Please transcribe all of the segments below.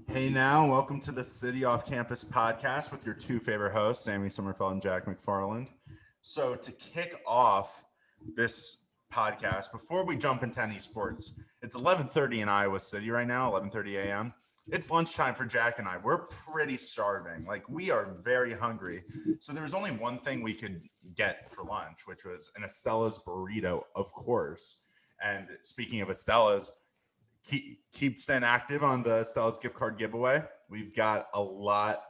Hey now, welcome to the City Off Campus podcast with your two favorite hosts, Sammy Sommerfeld and Jack McFarland. So to kick off this podcast, before we jump into any sports, it's 11:30 in Iowa City right now, 11:30 a.m. It's lunchtime for Jack and I. We're pretty starving. Like, we are very hungry. So there was only one thing we could get for lunch, which was an Estela's burrito, of course. And speaking of Estela's, keep staying active on the Stella's gift card giveaway. We've got a lot,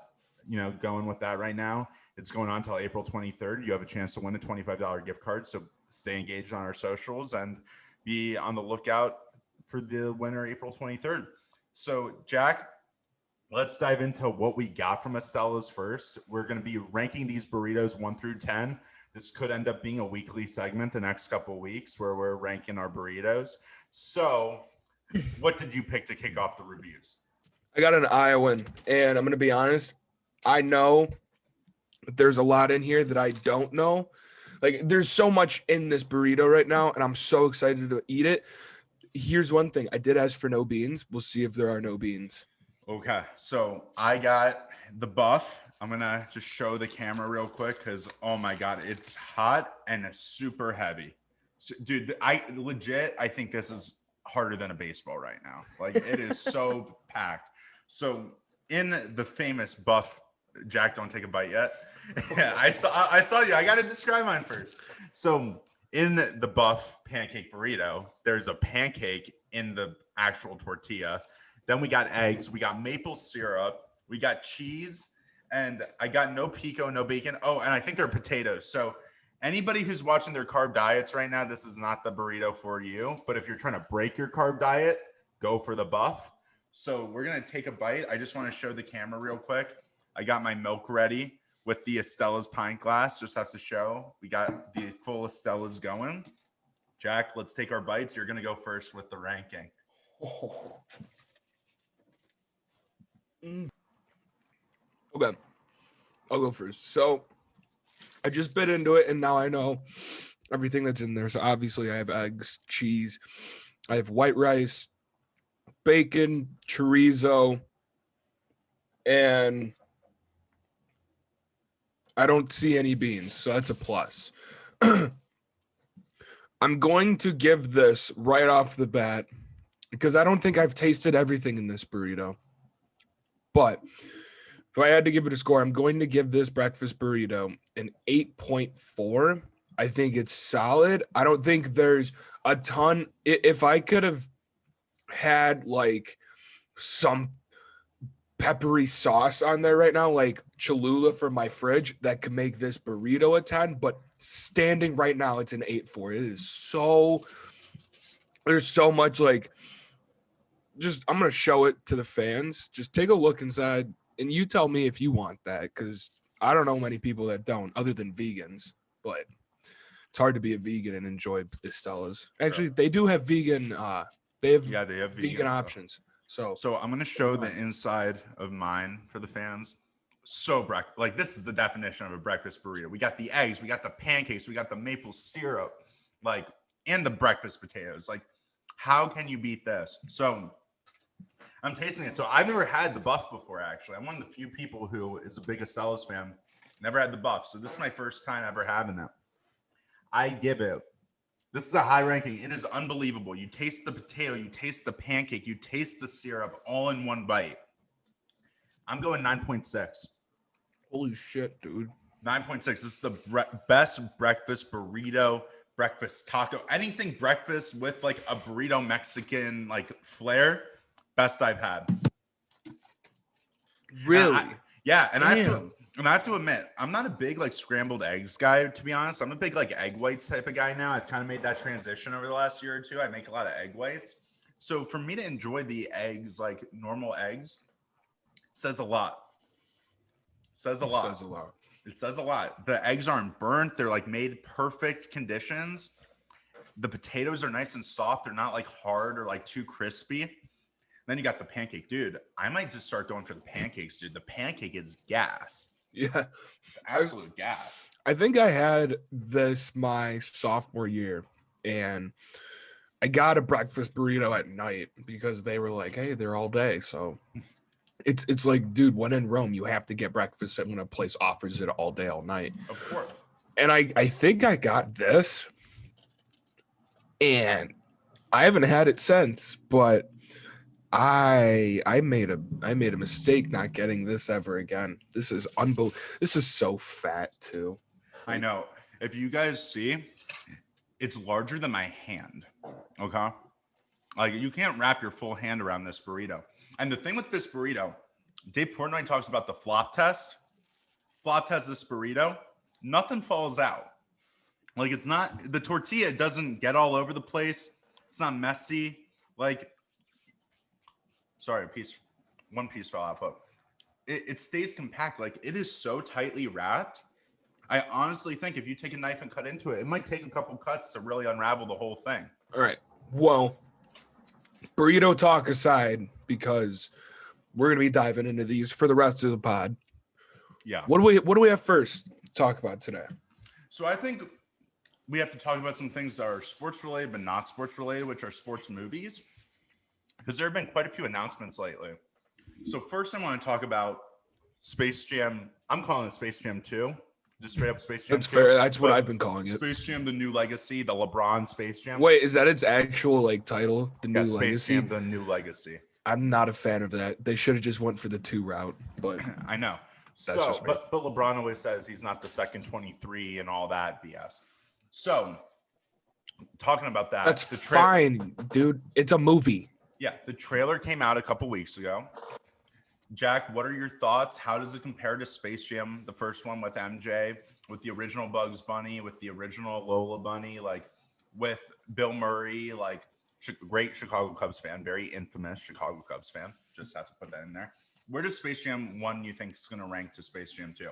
going with that right now. It's going on until April 23rd. You have a chance to win a $25 gift card. So stay engaged on our socials and be on the lookout for the winner April 23rd. So, Jack, let's dive into what we got from Estela's first. We're going to be ranking these burritos 1 through 10. This could end up being a weekly segment the next couple of weeks where we're ranking our burritos. So, what did you pick to kick off the reviews? I got an Iowan, and I'm going to be honest. I know that there's a lot in here that I don't know. Like, there's so much in this burrito right now, and I'm so excited to eat it. Here's one thing. I did ask for no beans. We'll see if there are no beans. Okay, so I got the buff. I'm going to just show the camera real quick because, oh my God, it's hot and it's super heavy. So, dude, I think this is harder than a baseball right now. Like, it is so packed. So in the famous buff, Jack, don't take a bite yet. I saw you. I got to describe mine first. So in the buff pancake burrito, there's a pancake in the actual tortilla. Then we got eggs. We got maple syrup. We got cheese. And I got no pico, no bacon. Oh, and I think they're potatoes. So anybody who's watching their carb diets right now, this is not the burrito for you. But if you're trying to break your carb diet, go for the buff. So we're going to take a bite. I just want to show the camera real quick. I got my milk ready with the Estela's pint glass. Just have to show. We got the full Estela's going. Jack, let's take our bites. You're going to go first with the ranking. Okay. I'll go first. So I just bit into it, and now I know everything that's in there. So obviously I have eggs, cheese, I have white rice, bacon, chorizo, and I don't see any beans. So that's a plus. I'm going to give this right off the bat because I don't think I've tasted everything in this burrito. But if I had to give it a score, I'm going to give this breakfast burrito an 8.4. I think it's solid. I don't think there's a ton. If I could have had like some peppery sauce on there right now, like Cholula from my fridge, that could make this burrito a 10. But standing right now, it's an 8.4. It is so, there's so much like, just, I'm going to show it to the fans. Just take a look inside. And you tell me if you want that, because I don't know many people that don't, other than vegans. But it's hard to be a vegan and enjoy Estela's. Actually, they do have vegan. They have vegan options. So I'm going to show the inside of mine for the fans. So like, this is the definition of a breakfast burrito. We got the eggs, we got the pancakes, we got the maple syrup, like, and the breakfast potatoes. Like, how can you beat this? So I'm tasting it. So I've never had the buff before, actually. I'm one of the few people who is a big Estela's fan. Never had the buff. So this is my first time ever having it. I give it. This is a high ranking. It is unbelievable. You taste the potato, you taste the pancake, you taste the syrup all in one bite. I'm going 9.6. Holy shit, dude. 9.6. This is the best breakfast burrito, breakfast taco, anything breakfast with like a burrito Mexican like flair. Best I've had. Really? And I have to admit, I'm not a big like scrambled eggs guy, to be honest. I'm a big like egg whites type of guy now. I've kind of made that transition over the last year or two. I make a lot of egg whites. So for me to enjoy the eggs, like normal eggs, says a lot. It says a lot. The eggs aren't burnt. They're like made perfect conditions. The potatoes are nice and soft. They're not like hard or like too crispy. Then you got the pancake. Dude, I might just start going for the pancakes, dude. The pancake is gas. Yeah. It's absolute gas. I think I had this my sophomore year, and I got a breakfast burrito at night because they were like, hey, they're all day. So It's like, dude, when in Rome, you have to get breakfast when a place offers it all day, all night. Of course. And I think I got this, and I haven't had it since, but I made a mistake not getting this ever again. This is unbelievable. This is so fat too. I know. If you guys see, it's larger than my hand. Okay. Like, you can't wrap your full hand around this burrito. And the thing with this burrito, Dave Portnoy talks about the flop test. Flop test this burrito, nothing falls out. Like, it's not, the tortilla doesn't get all over the place. It's not messy. Like, sorry, one piece fell out, but it stays compact. Like, it is so tightly wrapped. I honestly think if you take a knife and cut into it, it might take a couple cuts to really unravel the whole thing. All right. Well, burrito talk aside, because we're going to be diving into these for the rest of the pod. Yeah. What do we have first to talk about today? So I think we have to talk about some things that are sports related but not sports related, which are sports movies, because there have been quite a few announcements lately. So first I want to talk about Space Jam. I'm calling it Space Jam 2. Just straight up Space Jam. That's fair. That's what I've been calling it. Space Jam: The New Legacy, the LeBron Space Jam. Wait, is that its actual like title? The New Space Legacy? Jam: The New Legacy. I'm not a fan of that. They should have just went for the 2 route, but I know. That's just me. But LeBron always says he's not the second 23 and all that BS. So talking about that, that's fine, dude. It's a movie. Yeah, the trailer came out a couple weeks ago. Jack, what are your thoughts? How does it compare to Space Jam, the first one with MJ, with the original Bugs Bunny, with the original Lola Bunny, like with Bill Murray, like great Chicago Cubs fan, very infamous Chicago Cubs fan. Just have to put that in there. Where does Space Jam 1 you think is going to rank to Space Jam 2?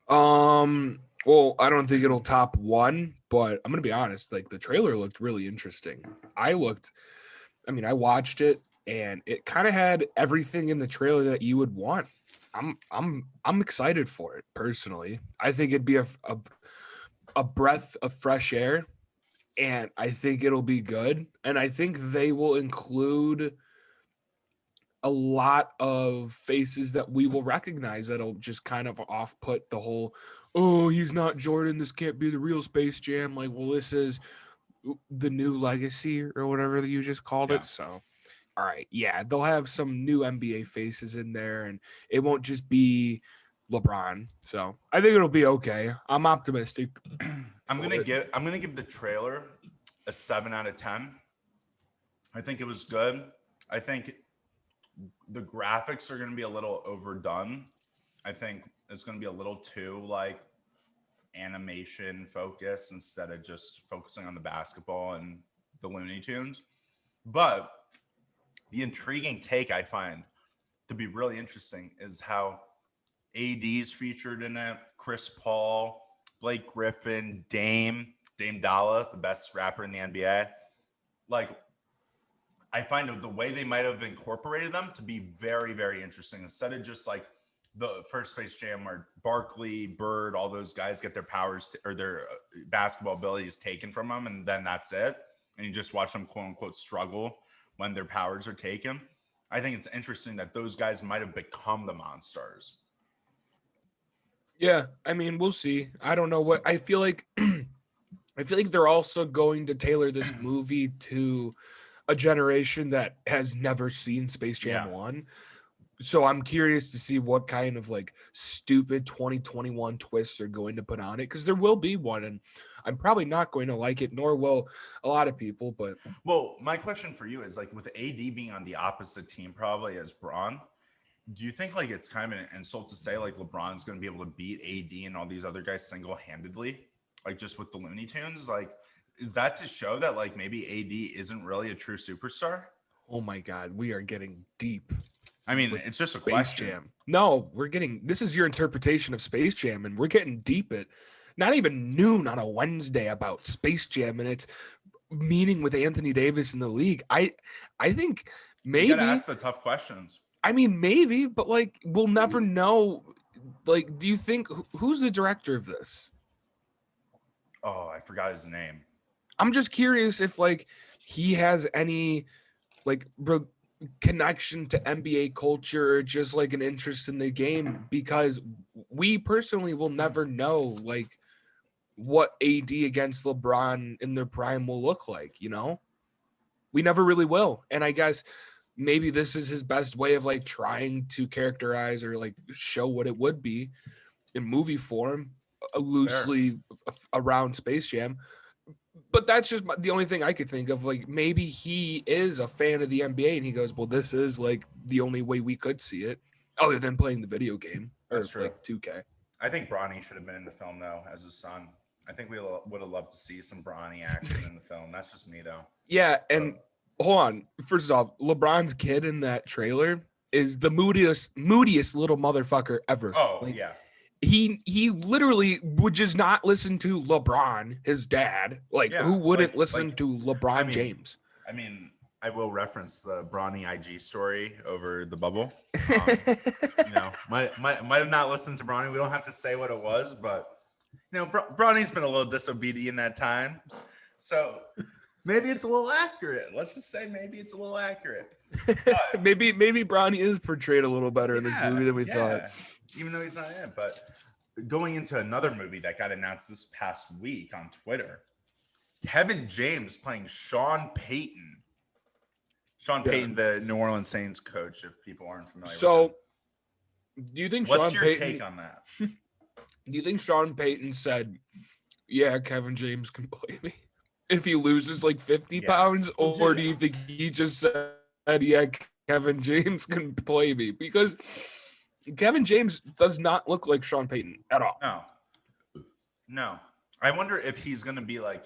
Well, I don't think it'll top 1, but I'm going to be honest, like the trailer looked really interesting. I watched it, and it kind of had everything in the trailer that you would want. I'm excited for it personally. I think it'd be a breath of fresh air, and I think it'll be good. And I think they will include a lot of faces that we will recognize that'll just kind of off-put the whole, oh, he's not Jordan, this can't be the real Space Jam. Like, well, this is the new legacy or whatever you just called it. So all right, yeah, they'll have some new NBA faces in there, and it won't just be LeBron. So I think it'll be okay. I'm optimistic. I'm gonna give the trailer a 7 out of 10. I think it was good. I think the graphics are gonna be a little overdone. I think it's gonna be a little too like animation focused instead of just focusing on the basketball and the Looney Tunes. But the intriguing take I find to be really interesting is how AD's featured in it, Chris Paul, Blake Griffin, Dame Dollar, the best rapper in the NBA. Like, I find the way they might have incorporated them to be very, very interesting. Instead of just like the first Space Jam where Barkley, Bird, all those guys get their powers or their basketball abilities taken from them, and then that's it. And you just watch them, quote unquote, struggle when their powers are taken. I think it's interesting that those guys might have become the Monstars. Yeah, I mean, we'll see. I don't know what I feel like. I feel like they're also going to tailor this movie to a generation that has never seen Space Jam 1. So I'm curious to see what kind of like stupid 2021 twists they're going to put on it, because there will be one, and I'm probably not going to like it, nor will a lot of people. But well, my question for you is like, with AD being on the opposite team probably as Bron, do you think like it's kind of an insult to say like LeBron's going to be able to beat AD and all these other guys single-handedly, like just with the Looney Tunes? Like, is that to show that like maybe AD isn't really a true superstar? Oh my God, we are getting deep. I mean, it's just Space a question. Jam. No, this is your interpretation of Space Jam, and we're getting deep at not even noon on a Wednesday about Space Jam and its meaning with Anthony Davis in the league. I think maybe you gotta ask the tough questions. I mean, maybe, but like we'll never know. Like, do you think who's the director of this? Oh, I forgot his name. I'm just curious if like he has any like connection to NBA culture or just like an interest in the game, because we personally will never know like what AD against LeBron in their prime will look like, you know? We never really will. And I guess maybe this is his best way of like trying to characterize or like show what it would be in movie form, loosely around Space Jam. But that's just the only thing I could think of. Like maybe he is a fan of the NBA and he goes, well, this is like the only way we could see it other than playing the video game or That's true. like 2K. I think Bronny should have been in the film though as his son. I think we would have loved to see some Bronny action in the film. That's just me though. Yeah, and hold on. First off, LeBron's kid in that trailer is the moodiest little motherfucker ever. Oh, like, yeah. He literally would just not listen to LeBron, his dad. Like, who wouldn't listen to LeBron James? I mean, I will reference the Bronny IG story over the bubble. Might have not listened to Bronny. We don't have to say what it was, but Bronny's been a little disobedient at times. So maybe it's a little accurate. Let's just say maybe it's a little accurate. But, maybe Bronny is portrayed a little better in this movie than we thought. Even though he's not in it. But going into another movie that got announced this past week on Twitter, Kevin James playing Sean Payton. Sean Payton, the New Orleans Saints coach, if people aren't familiar with him. So, do you think What's your take on that? Do you think Sean Payton said, yeah, Kevin James can play me if he loses like 50 pounds? Or do you think he just said, yeah, Kevin James can play me? Because Kevin James does not look like Sean Payton at all. No. I wonder if he's going to be like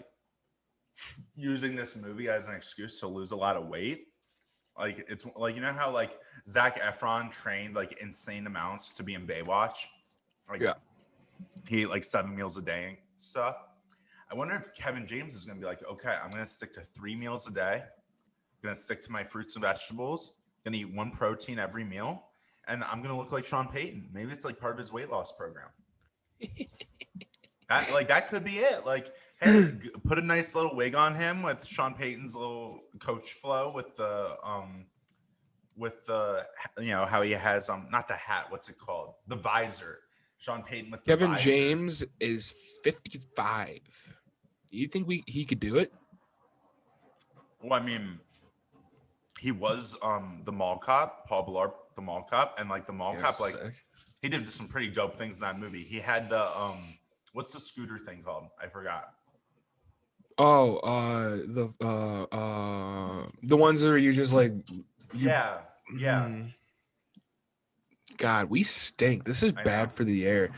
using this movie as an excuse to lose a lot of weight. Like, it's like, you know how like Zac Efron trained like insane amounts to be in Baywatch? Like, he ate like 7 meals a day and stuff. I wonder if Kevin James is going to be like, okay, I'm going to stick to 3 meals a day. I'm going to stick to my fruits and vegetables. Going to eat 1 protein every meal. And I'm going to look like Sean Payton. Maybe it's like part of his weight loss program. That could be it. Like, hey, put a nice little wig on him with Sean Payton's little coach flow with the how he has not the hat, what's it called? The visor. Sean Payton with the Kevin visor. James is 55. Do you think he could do it? Well, I mean, he was the mall cop, Paul Blart, the mall cop, and like the mall cop, like sick. He did some pretty dope things in that movie. He had the what's the scooter thing called? I forgot. Oh, the ones that are you just like. Yeah. God, we stink. This is bad for the air.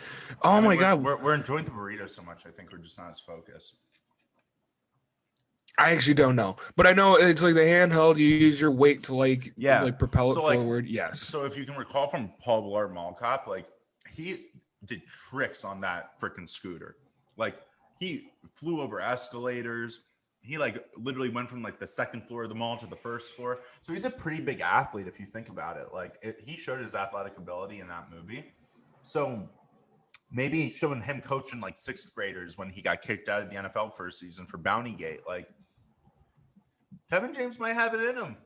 Oh my God, we're enjoying the burrito so much. I think we're just not as focused. I actually don't know, but I know it's like the handheld. You use your weight to like propel it forward. Yes. So if you can recall from Paul Blart Mall Cop, like he did tricks on that freaking scooter. Like he flew over escalators. He like literally went from like the second floor of the mall to the first floor. So he's a pretty big athlete if you think about it. Like he showed his athletic ability in that movie. So maybe showing him coaching like 6th graders when he got kicked out of the NFL for a season for Bounty Gate, like Kevin James might have it in him.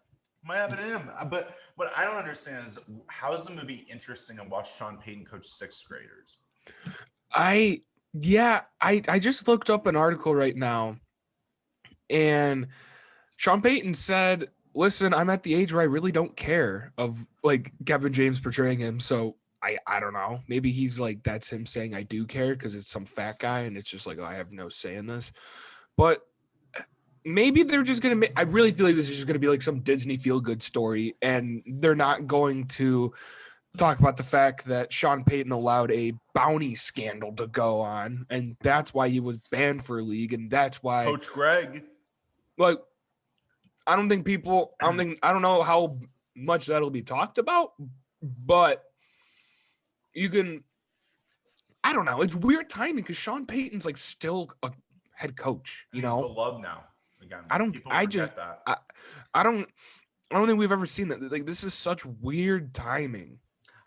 But what I don't understand is how is the movie interesting to watch Sean Payton coach 6th graders? I just looked up an article right now, and Sean Payton said, listen, I'm at the age where I really don't care of like Kevin James portraying him. So I don't know. Maybe he's like, that's him saying I do care because it's some fat guy and it's just like, oh, I have no say in this. But maybe they're just going to I really feel like this is just going to be like some Disney feel-good story, and they're not going to talk about the fact that Sean Payton allowed a bounty scandal to go on, and that's why he was banned for a league, and that's why Coach Greg. Like, I don't know how much that'll be talked about, but you can, I don't know. It's weird timing because Sean Payton's like still a head coach, He's beloved now. Again, I don't think we've ever seen that. Like, this is such weird timing.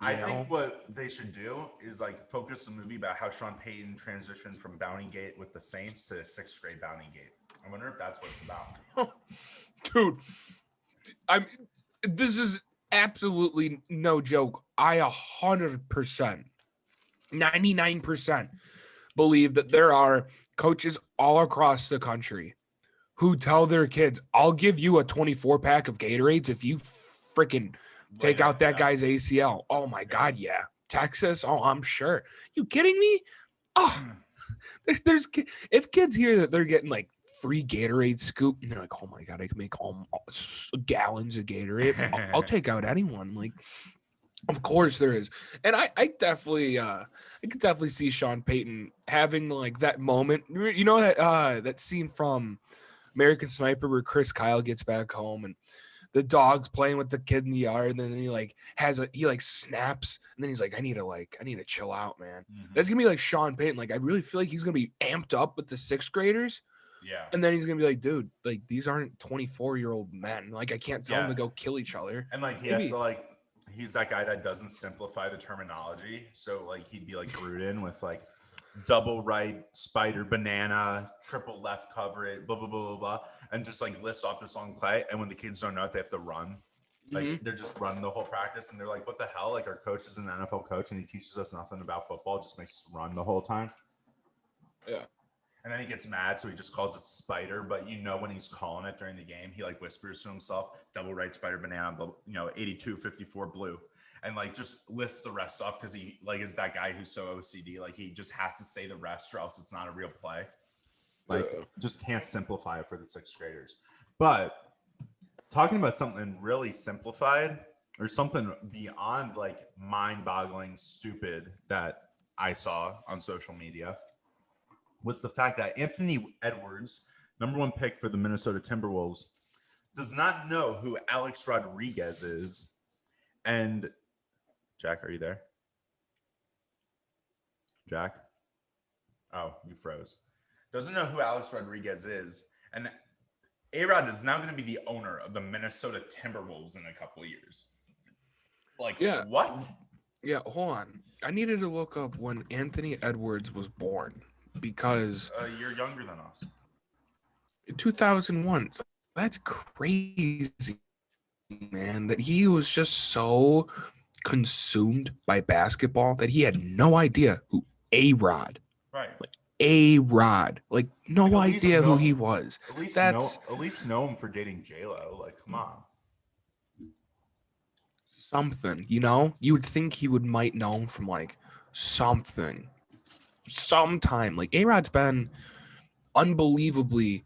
I think what they should do is like focus the movie about how Sean Payton transitioned from Bounty Gate with the Saints to 6th grade Bounty Gate. I wonder if that's what it's about. Dude, this is absolutely no joke. I 100%, 99% believe that there are coaches all across the country who tell their kids, I'll give you a 24-pack of Gatorades if you freaking take out that guy's ACL. Oh, my God, yeah. Texas? Oh, I'm sure. You kidding me? Oh, there's if kids hear that they're getting like free Gatorade scoop, and they're like, oh, my God, I can make gallons of Gatorade. I'll take out anyone. Like, of course there is. And I definitely I could definitely see Sean Payton having like that moment. You know that scene from American Sniper where Chris Kyle gets back home and the dog's playing with the kid in the yard, and then he like snaps, and then he's like, I need to chill out, man. Mm-hmm. That's gonna be like Sean Payton. Like, I really feel like he's gonna be amped up with the 6th graders. Yeah. And then he's gonna be like, dude, like these aren't 24-year-old men. Like, I can't tell them to go kill each other. And like has to like he's that guy that doesn't simplify the terminology. So like he'd be like Gruden with like double right, spider, banana, triple left cover it, blah, blah, blah, blah, blah. And just like list off this long play. And when the kids don't know it, they have to run. Like they're just running the whole practice. And they're like, what the hell? Like our coach is an NFL coach and he teaches us nothing about football. Just makes us run the whole time. Yeah. And then he gets mad. So he just calls it spider. But you know, when he's calling it during the game, he like whispers to himself, double right, spider, banana, 82, 54, blue. And like just lists the rest off because he like is that guy who's so OCD. Like he just has to say the rest or else it's not a real play. Like just can't simplify it for the 6th graders. But talking about something really simplified or something beyond like mind-boggling stupid that I saw on social media was the fact that Anthony Edwards, #1 pick for the Minnesota Timberwolves, does not know who Alex Rodriguez is. And Jack, are you there? Jack? Oh, you froze. Doesn't know who Alex Rodriguez is. And A-Rod is now going to be the owner of the Minnesota Timberwolves in a couple of years. Like, yeah. What? Yeah, hold on. I needed to look up when Anthony Edwards was born because you're younger than us. 2001. That's crazy, man. That he was just so consumed by basketball that he had no idea who A-Rod. Right. Like, A-Rod. Like, no idea who he was. At least know him for dating J-Lo. Like, come on. Something, you would think he might know him from like something sometime. Like A-Rod's been unbelievably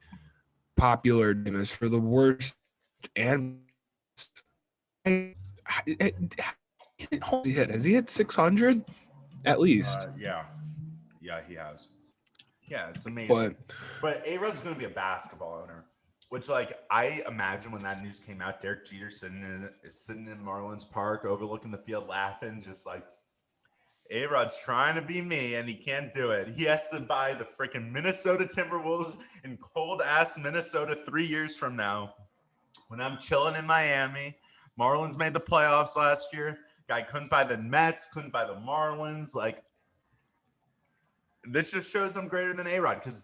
popular for the worst and has he hit 600 at least? Yeah, he has. Yeah, it's amazing. But A-Rod's going to be a basketball owner. Which, like, I imagine when that news came out, Derek Jeter sitting in Marlins Park, overlooking the field, laughing, just like, A-Rod's trying to be me, and he can't do it. He has to buy the freaking Minnesota Timberwolves in cold-ass Minnesota 3 years from now. When I'm chilling in Miami, Marlins made the playoffs last year. Guy couldn't buy the Mets, couldn't buy the Marlins. Like, this just shows I'm greater than A-Rod because,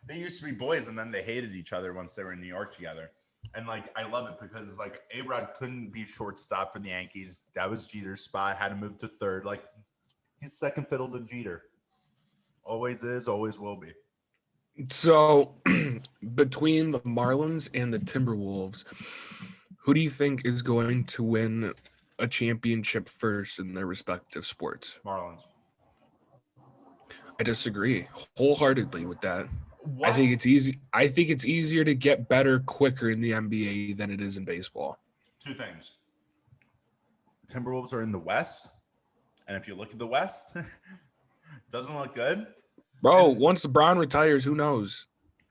they used to be boys and then they hated each other once they were in New York together. And, like, I love it because, like, A-Rod couldn't be shortstop for the Yankees. That was Jeter's spot. Had to move to third. Like, he's second fiddle to Jeter. Always is, always will be. So, between the Marlins and the Timberwolves, who do you think is going to win a championship first in their respective sports? Marlins. I disagree wholeheartedly with that. What? I think it's easy. I think it's easier to get better quicker in the NBA than it is in baseball. Two things. Timberwolves are in the West, and if you look at the West, doesn't look good. Bro, once LeBron retires, who knows?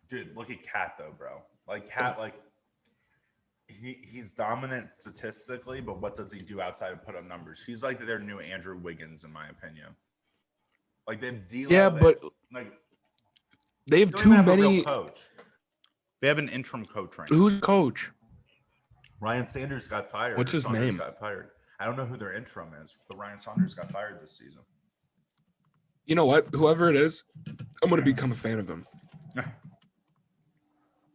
Dude, look at Cat though, bro. Like Cat, like he's dominant statistically, but what does he do outside of put up numbers? He's like their new Andrew Wiggins, in my opinion. Like they have D-Lo. Yeah, but like they have too many. Coach. They have an interim coach right now. Who's coach? Ryan Sanders got fired. What's his name? Got fired. I don't know who their interim is, but Ryan Saunders got fired this season. You know what? Whoever it is, I'm going to become a fan of him.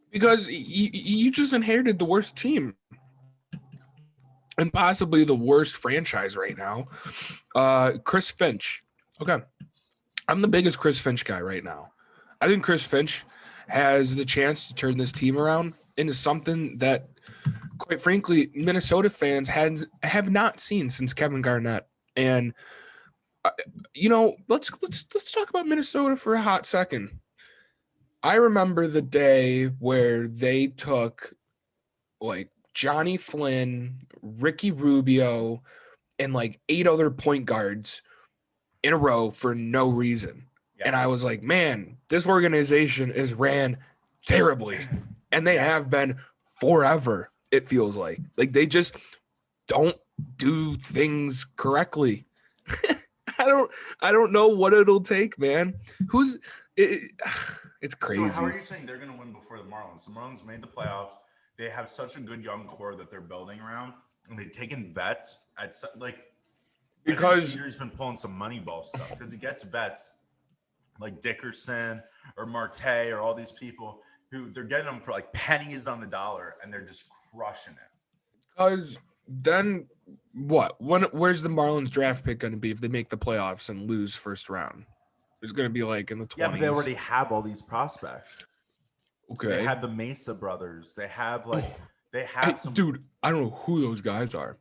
Because you just inherited the worst team. and possibly the worst franchise right now. Chris Finch. Okay. I'm the biggest Chris Finch guy right now. I think Chris Finch has the chance to turn this team around into something that, quite frankly, Minnesota fans have not seen since Kevin Garnett. And let's talk about Minnesota for a hot second. I remember the day where they took like Johnny Flynn, Ricky Rubio, and like 8 other point guards in a row for no reason. Yeah. And I was like, man, this organization is ran terribly. And they have been forever, it feels like. Like they just don't do things correctly. I don't know what it'll take, man. It's crazy. So how are you saying they're going to win before the Marlins? The Marlins made the playoffs. They have such a good young core that they're building around, and they've taken vets at because Peter's been pulling some Moneyball stuff because he gets vets like Dickerson or Marte or all these people who they're getting them for like pennies on the dollar, and they're just crushing it. Because then what? Where's the Marlins draft pick going to be if they make the playoffs and lose first round? It's going to be like in the 20s. Yeah, but they already have all these prospects. Okay. They have the Mesa brothers. They have some. Dude, I don't know who those guys are.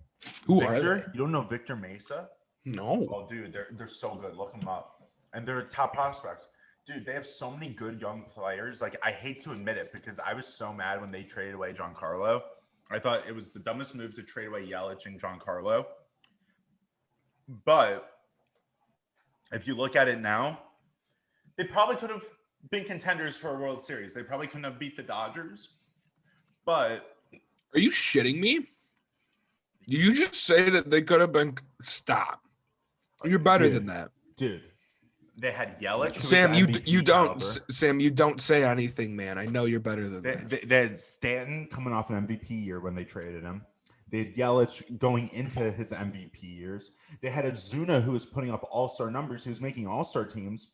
Who Victor? are they? You don't know Victor Mesa? No. Oh, dude, they're so good. Look them up. And they're top prospects. Dude, they have so many good young players. Like, I hate to admit it because I was so mad when they traded away Giancarlo. I thought it was the dumbest move to trade away Yelich and Giancarlo. But if you look at it now, they probably could have been contenders for a World Series. They probably couldn't have beat the Dodgers. But are you shitting me? You just say that they could have been. Stop. You're better than that, dude. They had Yelich. Sam, you don't. Sam, you don't say anything, man. I know you're better than that. They had Stanton coming off an MVP year when they traded him. They had Yelich going into his MVP years. They had Ozuna who was putting up all-star numbers. He was making all-star teams.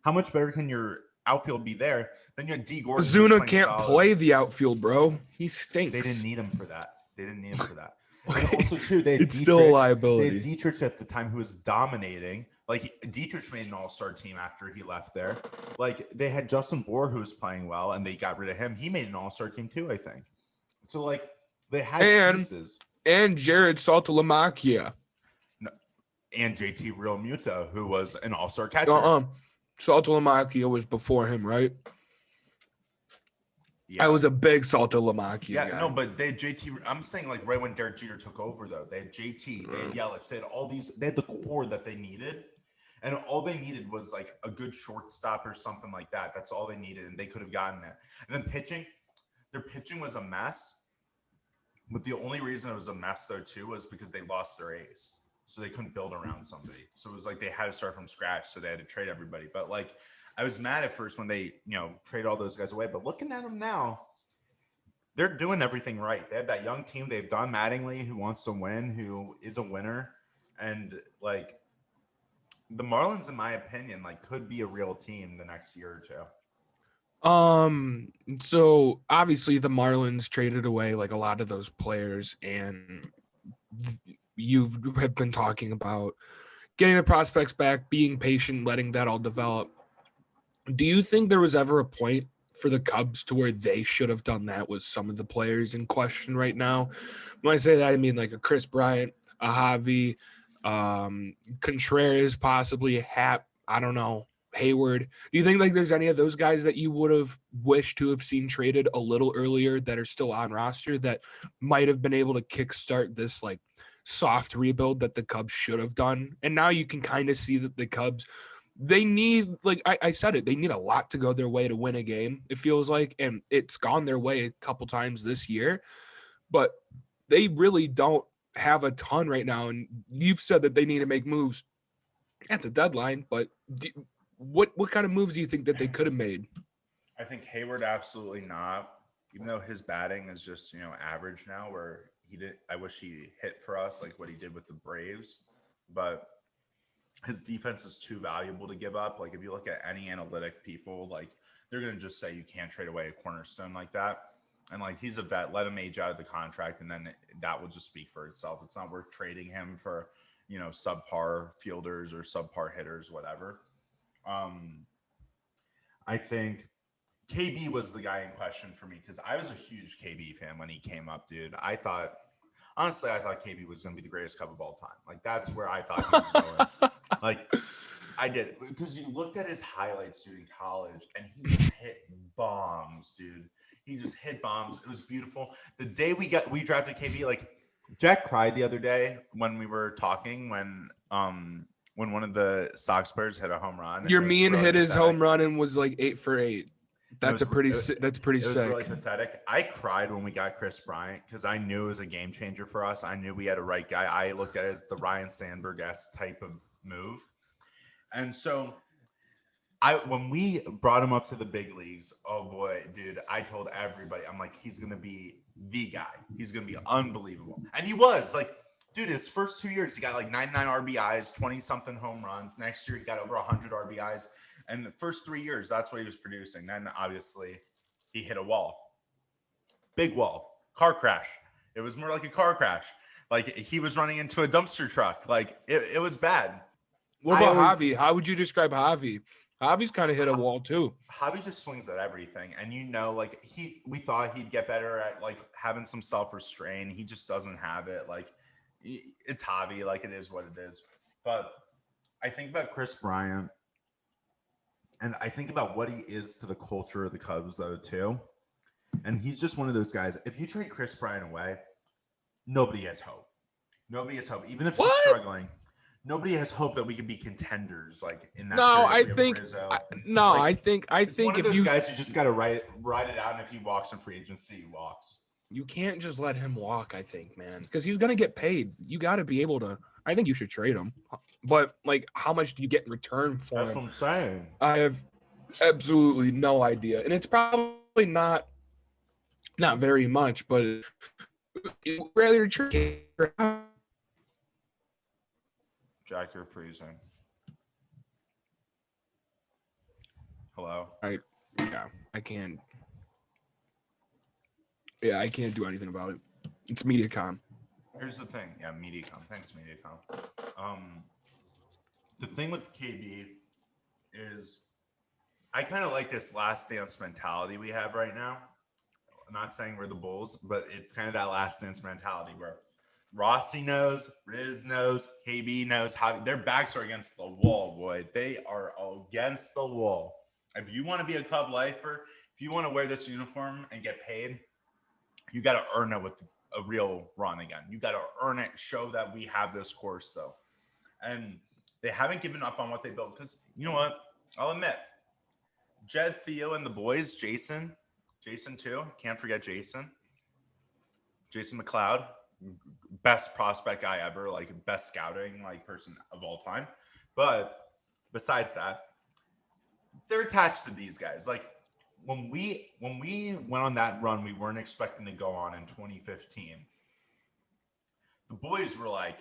How much better can your outfield be there? Then you had D. Gordon. Ozuna can't play the outfield, bro. He stinks. They didn't need him for that. And also, too, they had it's still a liability. They had Dietrich at the time who was dominating. Like, Dietrich made an all-star team after he left there. Like, they had Justin Bour who was playing well, and they got rid of him. He made an all-star team, too, I think. So, like, they had pieces. And Jared Saltalamacchia. No, and JT Realmuto, who was an all-star catcher. Saltalamacchia was before him, right? Yeah. I was a big Saltalamacchia guy. No, but they had JT. I'm saying like right when Derek Jeter took over, though, they had JT, they had Yelich, they had all these. They had the core that they needed, and all they needed was like a good shortstop or something like that. That's all they needed, and they could have gotten it. And then pitching, their pitching was a mess. But the only reason it was a mess, though, too, was because they lost their ace, so they couldn't build around somebody. So it was like they had to start from scratch, so they had to trade everybody. But like, I was mad at first when they, trade all those guys away. But looking at them now, they're doing everything right. They have that young team. They have Don Mattingly, who wants to win, who is a winner. And, like, the Marlins, in my opinion, like, could be a real team the next year or two. So obviously the Marlins traded away, like, a lot of those players. And you have been talking about getting the prospects back, being patient, letting that all develop. Do you think there was ever a point for the Cubs to where they should have done that with some of the players in question right now? When I say that, I mean like a Chris Bryant, a Javi, Contreras, possibly Happ, I don't know, Hayward. Do you think like there's any of those guys that you would have wished to have seen traded a little earlier that are still on roster that might have been able to kickstart this like soft rebuild that the Cubs should have done? And now you can kind of see that the Cubs, they need, like I said it, they need a lot to go their way to win a game, it feels like. And it's gone their way a couple times this year, but they really don't have a ton right now. And you've said that they need to make moves at the deadline, but what kind of moves do you think that they could have made? I think Hayward, absolutely not. Even though his batting is just, average now, where I wish he hit for us like what he did with the Braves, but his defense is too valuable to give up. Like, if you look at any analytic people, like, they're going to just say you can't trade away a cornerstone like that. And like he's a vet, let him age out of the contract, and then that will just speak for itself. It's not worth trading him for, subpar fielders or subpar hitters, whatever. I think KB was the guy in question for me because I was a huge KB fan when he came up, dude. Honestly, I thought KB was going to be the greatest Cub of all time. Like that's where I thought he was going. Like I did, because you looked at his highlights, dude, in college, and he just hit bombs, dude. He just hit bombs. It was beautiful. The day we drafted KB, like Jack cried the other day when we were talking when one of the Sox players hit a home run. Your mean really hit his pathetic. home run and was like 8 for 8. That's pretty sick. It was really pathetic. I cried when we got Chris Bryant because I knew it was a game changer for us. I knew we had a right guy. I looked at it as the Ryan Sandberg-esque type of move. And so when we brought him up to the big leagues, oh boy, dude, I told everybody, I'm like, he's going to be the guy. He's going to be unbelievable. And he was like, dude, his first 2 years, he got like 99 RBIs, 20 something home runs. Next year, he got over 100 RBIs. And the first 3 years, that's what he was producing. Then obviously he hit a wall, big wall, car crash. It was more like a car crash. Like he was running into a dumpster truck. Like it was bad. What about Javi? How would you describe Javi? Javi's kind of hit a wall too. Javi just swings at everything. And like we thought he'd get better at like having some self-restraint. He just doesn't have it. Like it's Javi, like it is what it is. But I think about Chris Bryant and I think about what he is to the culture of the Cubs though too. And he's just one of those guys. If you trade Chris Bryant away, nobody has hope. Nobody has hope. Even if he's struggling. Nobody has hope that we could be contenders like in that. No, I think one of if those guys, you just got to ride it out, and if he walks in free agency, he walks. You can't just let him walk, I think, man, because he's gonna get paid. You got to be able to. I think you should trade him, but like, how much do you get in return for him? That's what I'm saying. I have absolutely no idea, and it's probably not very much, but rather trade. Jack, you're freezing. Hello? I can't. Yeah, I can't do anything about it. It's MediaCom. Here's the thing. Yeah, MediaCom. Thanks, MediaCom. The thing with KB is I kind of like this last dance mentality we have right now. I'm not saying we're the Bulls, but it's kind of that last dance mentality where Rossi knows, Riz knows, KB knows how their backs are against the wall, boy. They are against the wall. If you want to be a Cub lifer, if you want to wear this uniform and get paid, you got to earn it with a real run again. You got to earn it, show that we have this course, though. And they haven't given up on what they built because, you know what? I'll admit, Jed, Theo, and the boys, Jason too. Can't forget Jason McLeod. Best prospect guy ever, like best scouting like person of all time. But besides that, they're attached to these guys. Like when we went on that run, we weren't expecting to go on in 2015. The boys were like,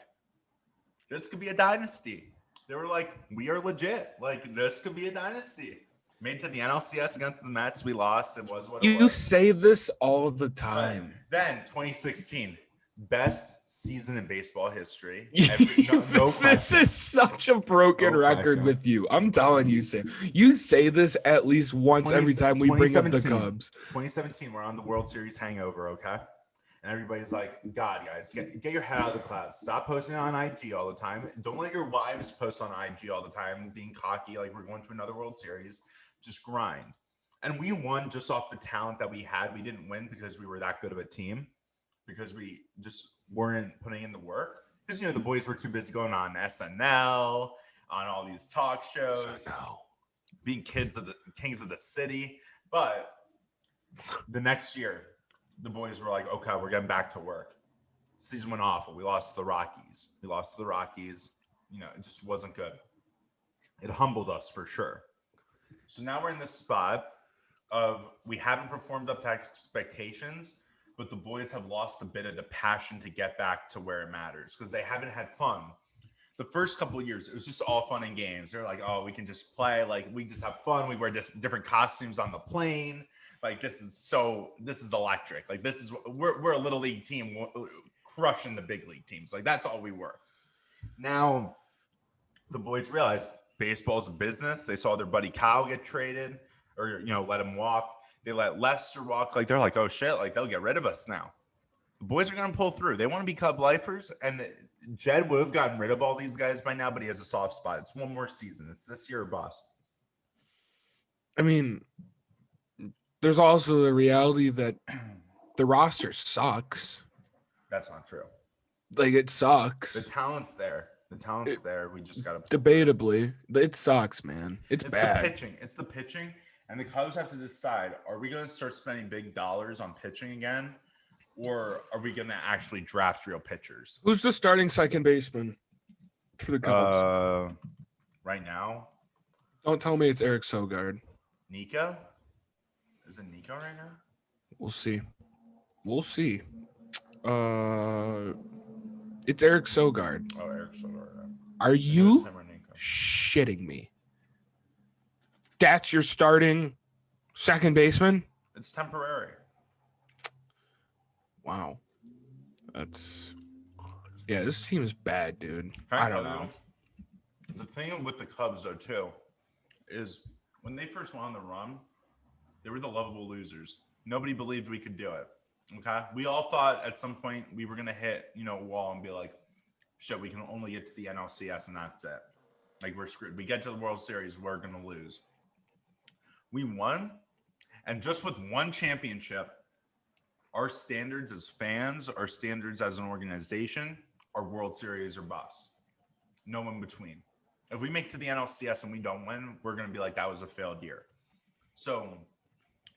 this could be a dynasty. They were like, we are legit. Like this could be a dynasty. Made it to the NLCS against the Mets. We lost. It was what it was. You say this all the time. Then 2016. Best season in baseball history. This is such a broken record with you. I'm telling you, Sam. You say this at least once every time we bring up the Cubs. 2017, we're on the World Series hangover, okay? And everybody's like, God, guys, get your head out of the clouds. Stop posting on IG all the time. Don't let your wives post on IG all the time, being cocky like we're going to another World Series. Just grind. And we won just off the talent that we had. We didn't win because we were that good of a team. Because we just weren't putting in the work. Because, the boys were too busy going on SNL, on all these talk shows, being kings of the city. But the next year, the boys were like, okay, we're getting back to work. Season went awful. We lost to the Rockies. It just wasn't good. It humbled us for sure. So now we're in this spot of we haven't performed up to expectations, but the boys have lost a bit of the passion to get back to where it matters because they haven't had fun. The first couple of years, it was just all fun and games. They're like, oh, we can just play. Like, we just have fun. We wear different costumes on the plane. Like this is electric. Like we're a little league team crushing the big league teams. Like that's all we were. Now the boys realize baseball's a business. They saw their buddy Kyle get traded or let him walk. They let Lester walk. Like they're like, oh shit, like they'll get rid of us now. The boys are gonna pull through. They want to be Cub lifers, and Jed would have gotten rid of all these guys by now, but he has a soft spot. It's one more season. It's this year or bust. I mean, there's also the reality that the roster sucks. That's not true. Like it sucks. The talent's there. There. We just got to debatably. It sucks, man. It's bad. It's the pitching, and the Cubs have to decide: are we going to start spending big dollars on pitching again, or are we going to actually draft real pitchers? Who's the starting second baseman for the Cubs right now? Don't tell me it's Eric Sogard. Nico? Is it Nico right now? We'll see. It's Eric Sogard. Oh, Eric Sogard. Are you shitting me? That's your starting second baseman? It's temporary. Wow. This team is bad, dude. I don't know. The thing with the Cubs, though, too, is when they first went on the run, they were the lovable losers. Nobody believed we could do it. Okay? We all thought at some point we were going to hit, a wall and be like, shit, we can only get to the NLCS and that's it. Like, we're screwed. We get to the World Series, we're going to lose. We won. And just with one championship, our standards as fans, our standards as an organization, are World Series or bust. No in between. If we make to the NLCS and we don't win, we're going to be like, that was a failed year. So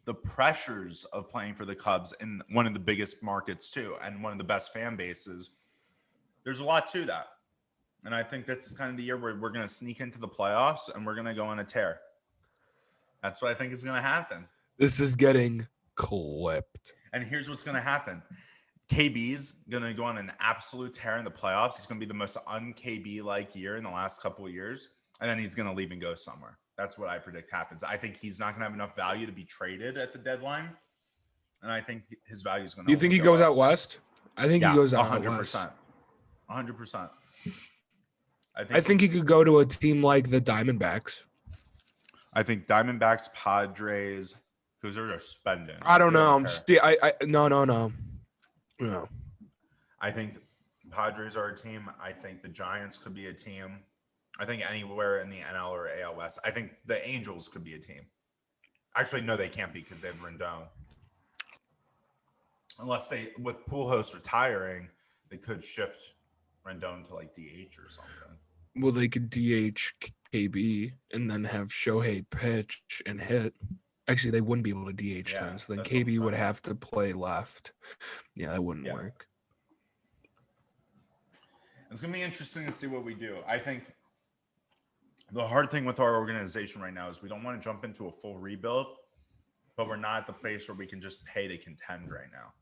the pressures of playing for the Cubs in one of the biggest markets too, and one of the best fan bases, there's a lot to that. And I think this is kind of the year where we're going to sneak into the playoffs and we're going to go on a tear. That's what I think is going to happen. This is getting clipped. And here's what's going to happen. KB's going to go on an absolute tear in the playoffs. It's going to be the most un-KB-like year in the last couple of years. And then he's going to leave and go somewhere. That's what I predict happens. I think he's not going to have enough value to be traded at the deadline. And I think his value is going to Do you think he goes out west? I think he goes out 100%. west. 100%. I think he could go to a team like the Diamondbacks. I think Diamondbacks, Padres, because they're just spending. I don't know. No. I think Padres are a team. I think the Giants could be a team. I think anywhere in the NL or AL West. I think the Angels could be a team. Actually, no, they can't be because they have Rendon. Unless with Pujols retiring, they could shift Rendon to like DH or something. Well, they could DH KB and then have Shohei pitch and hit. Actually, they wouldn't be able to DH time, so then KB would have to play left. Yeah, that wouldn't work. It's going to be interesting to see what we do. I think the hard thing with our organization right now is we don't want to jump into a full rebuild, but we're not at the place where we can just pay to contend right now.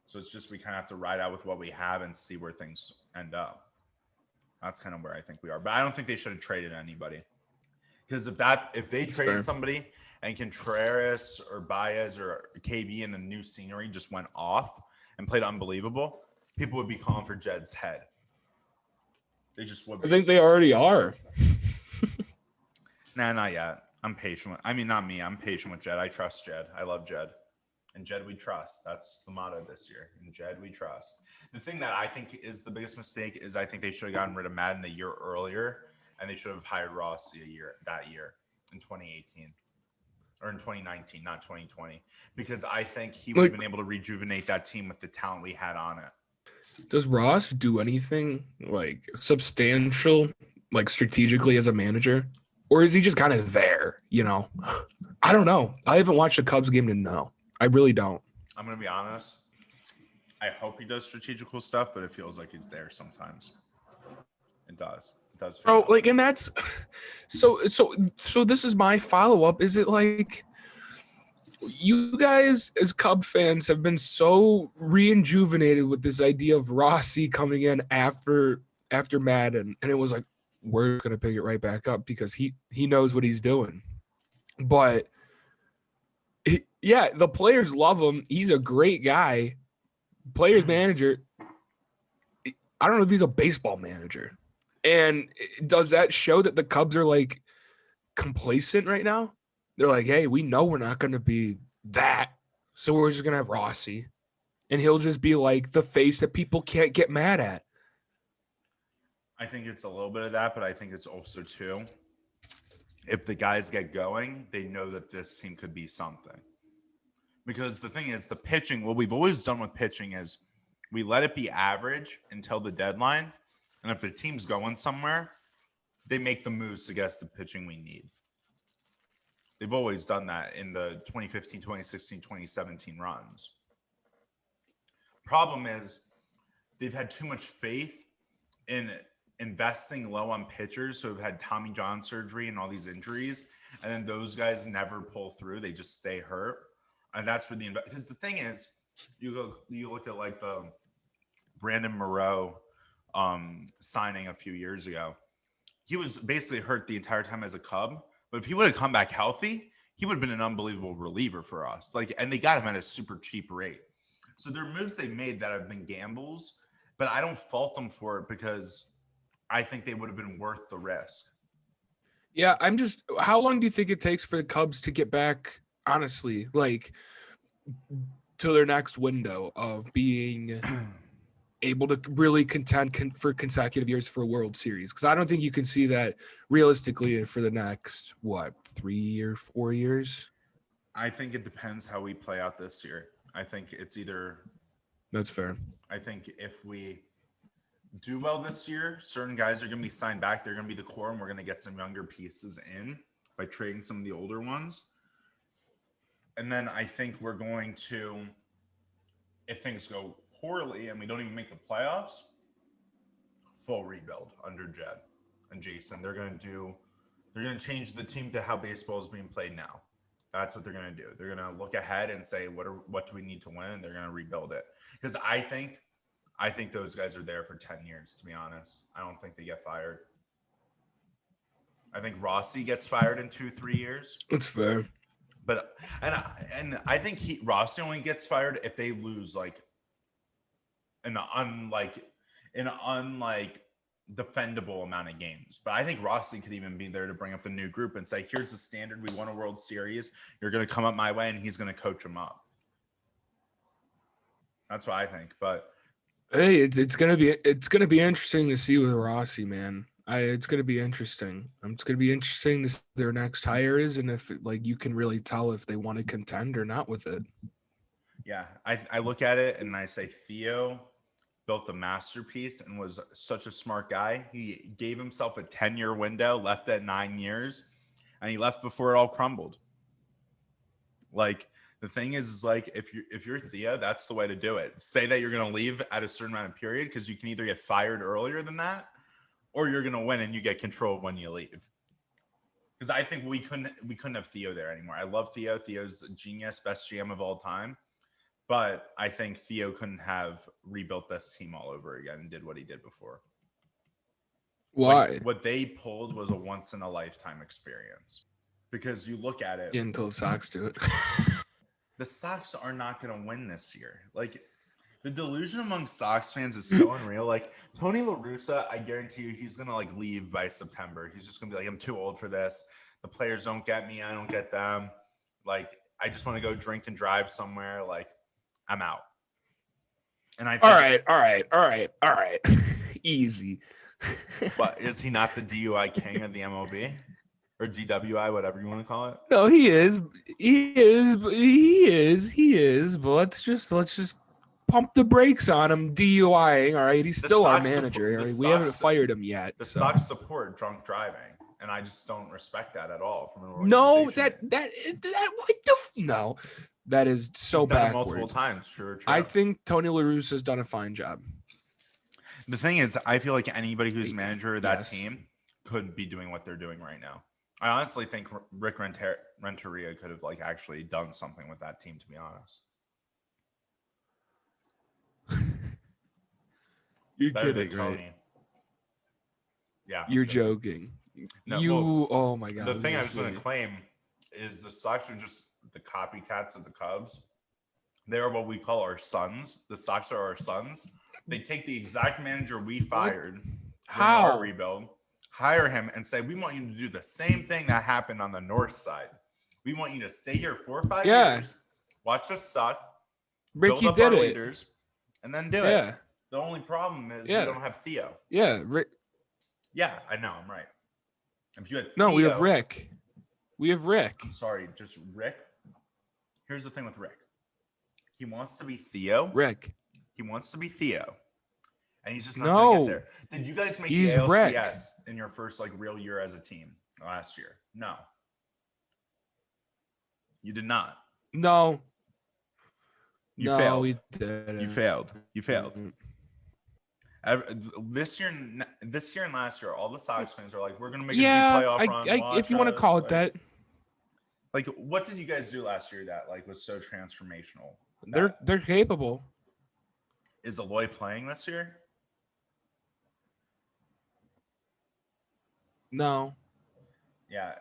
So it's just we kind of have to ride out with what we have and see where things end up. That's kind of where I think we are. But I don't think they should have traded anybody. Because if they traded somebody and Contreras or Baez or KB in the new scenery just went off and played unbelievable, people would be calling for Jed's head. They just would be. I think they already are. Nah, not yet. I'm patient. Not me. I'm patient with Jed. I trust Jed. I love Jed. And Jed we trust. That's the motto this year. And Jed we trust. The thing that I think is the biggest mistake is I think they should have gotten rid of Madden a year earlier. And they should have hired Rossi that year in 2018 or in 2019, not 2020, because I think he would have been able to rejuvenate that team with the talent we had on it. Does Ross do anything like substantial, like strategically as a manager, or is he just kind of there? I don't know. I haven't watched a Cubs game to know. I really don't. I'm going to be honest. I hope he does strategical stuff, but it feels like he's there sometimes. It does. Bro, and that's so this is my follow-up. Is it like you guys as Cub fans have been so rejuvenated with this idea of Rossi coming in after Madden, and it was like, we're gonna pick it right back up because he knows what he's doing. But Yeah, the players love him. He's a great guy. Players manager. I don't know if he's a baseball manager. And does that show that the Cubs are like complacent right now? They're like, hey, we know we're not going to be that. So we're just going to have Rossi. And he'll just be like the face that people can't get mad at. I think it's a little bit of that, but I think it's also too, if the guys get going, they know that this team could be something. Because the thing is, the pitching, what we've always done with pitching is we let it be average until the deadline. And if the team's going somewhere, they make the moves to get us the pitching we need. They've always done that in the 2015, 2016, 2017 runs. Problem is, they've had too much faith in investing low on pitchers who have had Tommy John surgery and all these injuries, and then those guys never pull through. They just stay hurt. And that's where because the thing is, you look at like the Brandon Moreau signing a few years ago. He was basically hurt the entire time as a Cub, but if he would have come back healthy, he would have been an unbelievable reliever for us. And they got him at a super cheap rate. So there are moves they made that have been gambles, but I don't fault them for it because I think they would have been worth the risk. Yeah, how long do you think it takes for the Cubs to get back, honestly, to their next window of being able to really contend for consecutive years for a World Series? Because I don't think you can see that realistically for the next, 3 or 4 years? I think it depends how we play out this year. I think it's either... That's fair. I think if we do well this year, certain guys are going to be signed back. They're going to be the core, and we're going to get some younger pieces in by trading some of the older ones. And then I think we're going to, if things go poorly and we don't even make the playoffs, full rebuild under Jed and Jason. They're going to change the team to how baseball is being played now. That's what they're going to do. They're going to look ahead and say, what do we need to win? And they're going to rebuild it. Because I think those guys are there for 10 years, to be honest. I don't think they get fired. I think Rossi gets fired in 2-3 years. That's fair. But and I think Rossi only gets fired if they lose an defendable amount of games. But I think Rossi could even be there to bring up the new group and say, here's the standard. We won a World Series. You're going to come up my way, and he's going to coach them up. That's what I think. But hey, it's gonna be interesting to see with Rossi, man. It's gonna be interesting. It's gonna be interesting to see their next hire is, and if you can really tell if they want to contend or not with it. Yeah, I look at it and I say Theo built a masterpiece and was such a smart guy. He gave himself a 10-year window, left at 9 years, and he left before it all crumbled. The thing is if you're Theo, that's the way to do it. Say that you're going to leave at a certain amount of period, because you can either get fired earlier than that, or you're going to win and you get control of when you leave. Because I think we couldn't have Theo there anymore. I love Theo. Theo's a genius, best GM of all time. But I think Theo couldn't have rebuilt this team all over again and did what he did before. Why? What they pulled was a once-in-a-lifetime experience. Because you look at it... Yeah, until the Sox do it. The Sox are not going to win this year. The delusion among Sox fans is so unreal. Tony La Russa, I guarantee you, he's going to leave by September. He's just going to be I'm too old for this. The players don't get me. I don't get them. I just want to go drink and drive somewhere. I'm out. And I think, all right. Easy. But is he not the DUI king of the MLB? Or DWI, whatever you want to call it? No, he is. But let's just pump the brakes on him. DUI. All right, he's still our manager. We haven't fired him yet. The Sox support drunk driving, and I just don't respect that at all from an organization. No, that is so he's done backwards. It multiple times. True. I think Tony La Russa has done a fine job. The thing is, I feel like anybody who's manager of that team could be doing what they're doing right now. I honestly think Rick Renteria could have actually done something with that team, to be honest. You're kidding, right? Yeah. You're joking. No, oh my God. The thing I was going to claim is the Sox are just the copycats of the Cubs. They're what we call our sons. The Sox are our sons. They take the exact manager we fired during our rebuild, hire him, and say, we want you to do the same thing that happened on the north side. We want you to stay here 4 or 5 years, watch us suck, Ricky build up did our it. leaders, and then do it. The only problem is you don't have Theo. Yeah, yeah, I know. I'm right. If you had no, Theo, we have Rick. We have Rick. I'm sorry, just Rick. Here's the thing with Rick. He wants to be Theo. Rick. He wants to be Theo. And he's just not going to get there. Did you guys make the ALCS in your first real year as a team last year? No. You did not. No. You no, failed. We didn't. You failed. You failed. This year and last year, all the Sox fans are like, we're going to make a deep playoff run. If you want to call it that. What did you guys do last year that was so transformational? They're capable. Is Aloy playing this year? No. Yeah.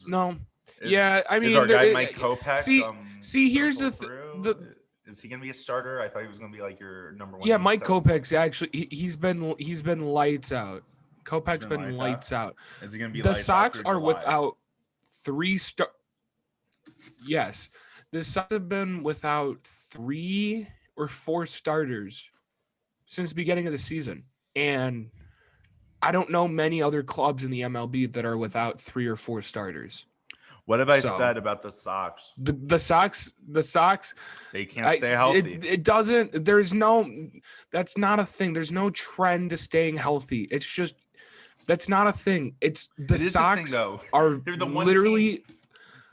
No. I mean, is our guy Mike Kopech? See, here's the is he gonna be a starter? I thought he was gonna be your number one. Yeah, Mike Kopech's actually he's been lights out. Kopech's been lights out. Is he gonna be? The Sox are without 3 star. Yes, the Sox have been without 3 or 4 starters since the beginning of the season, and I don't know many other clubs in the MLB that are without 3 or 4 starters. What have I said about the Sox? The Sox. They can't stay healthy. It doesn't. That's not a thing. There's no trend to staying healthy. It's just that's not a thing. It's the Sox are literally.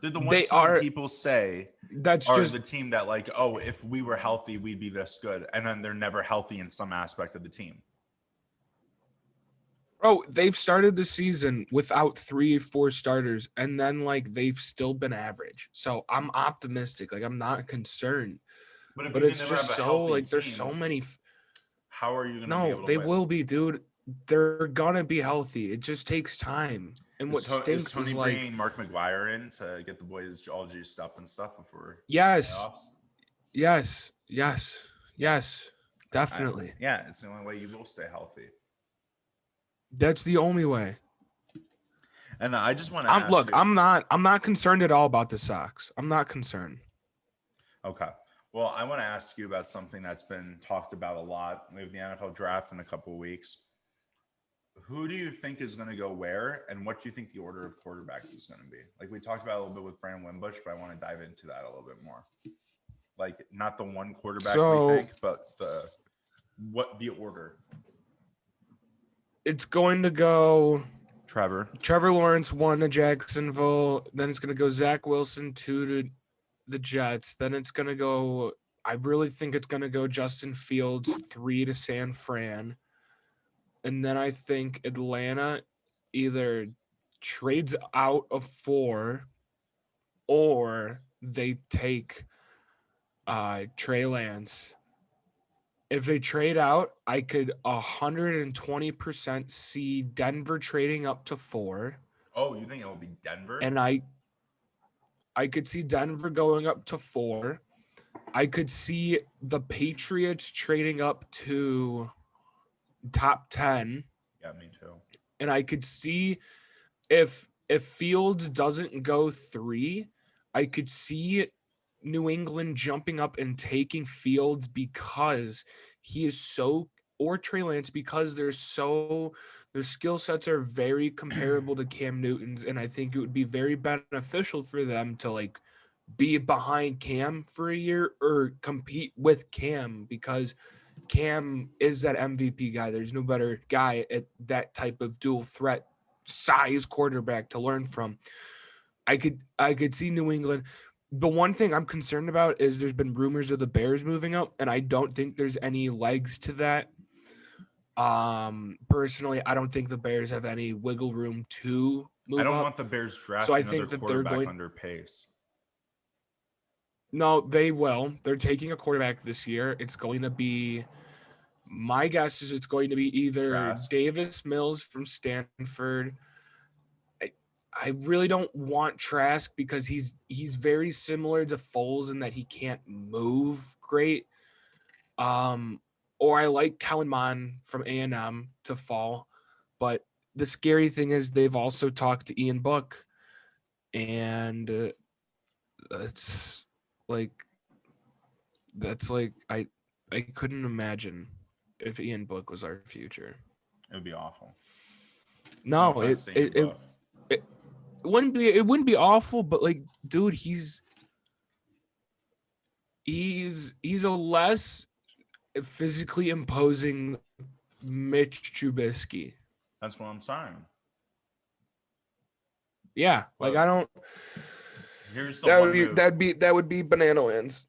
They're the one team people say that's are just the team that if we were healthy, we'd be this good, and then they're never healthy in some aspect of the team. Oh, they've started the season without 3 or 4 starters, and then they've still been average. So I'm optimistic. I'm not concerned. But it's just so there's so many. How are you gonna? No, be able to they win? will be, dude. They're gonna be healthy. It just takes time. And what stinks is Tony bringing Mark McGuire in to get the boys all juiced up and stuff before. Yes. Playoffs? Yes. Definitely. It's the only way you will stay healthy. That's the only way. And I just want to ask look, you, I'm not concerned at all about the Sox. I'm not concerned. Okay. Well, I want to ask you about something that's been talked about a lot. We have the NFL draft in a couple of weeks. Who do you think is going to go where, and what do you think the order of quarterbacks is going to be? We talked about a little bit with Brandon Wimbush, but I want to dive into that a little bit more. Not the one quarterback we think, but the order. It's going to go Trevor Lawrence 1 to Jacksonville. Then it's going to go Zach Wilson 2 to the Jets. Then it's going to go. I really think it's going to go Justin Fields 3 to San Fran. And then I think Atlanta either trades out of 4 or they take Trey Lance. If they trade out, I could 120% see Denver trading up to 4. Oh, you think it will be Denver? And I could see Denver going up to 4. I could see the Patriots trading up to top 10. Yeah, me too. And I could see if Fields doesn't go 3, I could see New England jumping up and taking Fields because he is so, or Trey Lance, because their skill sets are very comparable to Cam Newton's, and I think it would be very beneficial for them to be behind Cam for a year or compete with Cam, because Cam is that MVP guy. There's no better guy at that type of dual threat size quarterback to learn from. I could see New England. The one thing I'm concerned about is there's been rumors of the Bears moving up, and I don't think there's any legs to that. Personally, I don't think the Bears have any wiggle room to move up. I don't want the Bears drafting so I think that they're going under pace. No, they will. They're taking a quarterback this year. It's going to be, my guess is it's going to be either Davis Mills from Stanford. I really don't want Trask because he's very similar to Foles in that he can't move great. Or I like Kellen Mond from A&M to fall, but the scary thing is they've also talked to Ian Book, and it's like I couldn't imagine if Ian Book was our future. It would be awful. No, it wouldn't be awful, but like, dude, he's a less physically imposing Mitch Trubisky. That's what I'm saying. Yeah, like I don't. Here's the that would be banana lands.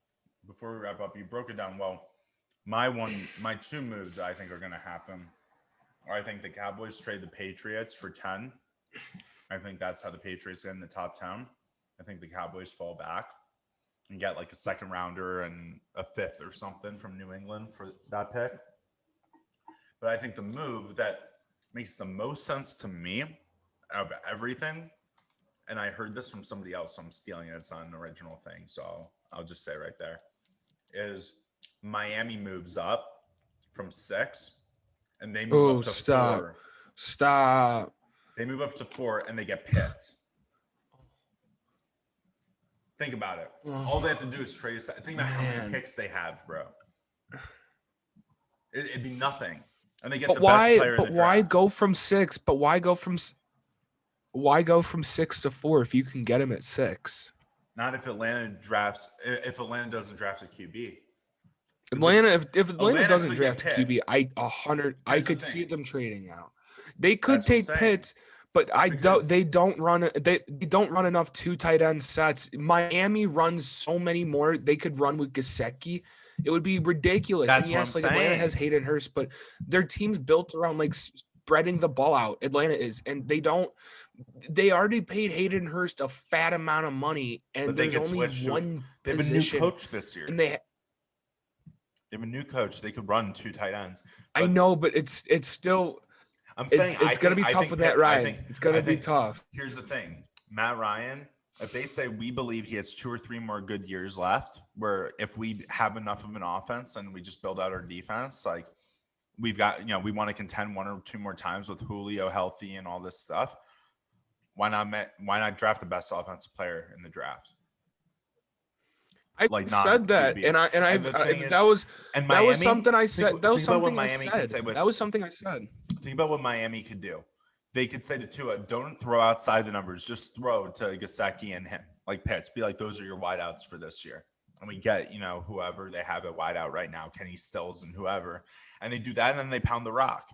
Before we wrap up, you broke it down well. My two moves that I think are going to happen are I think the Cowboys trade the Patriots for 10. I think that's how the Patriots get in the top 10. I think the Cowboys fall back and get like a second rounder and a fifth or something from New England for that pick. But I think the move that makes the most sense to me out of everything, and I heard this from somebody else, so I'm stealing it. It's not an original thing, so I'll just say right there, is Miami moves up from 6 and they move up to 4. Stop. They move up to 4 and they get Pitts. Think about it. All they have to do is trade us. Think about how many picks they have, bro. It'd be nothing. And they get the best player in the draft. Why go from 6? But why go from 6 to 4 if you can get him at 6? Not if Atlanta drafts. If Atlanta doesn't draft a QB. If Atlanta doesn't draft a QB, I could see them trading out. They could take Pitts, but they don't run enough 2 tight end sets. Miami runs so many more. They could run with Gesicki. It would be ridiculous. That's and yes, like saying. Atlanta has Hayden Hurst, but their team's built around like spreading the ball out. Atlanta is, and they don't. They already paid Hayden Hurst a fat amount of money, and there's only one. They have a new coach this year, and they have a new coach. They could run 2 tight ends. I know, but it's still. I'm saying it's going to be tough with Matt Ryan. It's going to be tough. Here's the thing, Matt Ryan. If they say we believe he has 2 or 3 more good years left, where if we have enough of an offense and we just build out our defense, like we've got, we want to contend 1 or 2 more times with Julio healthy and all this stuff. Why not draft the best offensive player in the draft? I said that, QB. that was something I said. That was something I said. That was something I said. Think about what Miami could do. They could say to Tua, don't throw outside the numbers. Just throw to Gesicki and him, like Pitts. Be like, those are your wideouts for this year. And we get, whoever they have at wideout right now, Kenny Stills and whoever. And they do that, and then they pound the rock.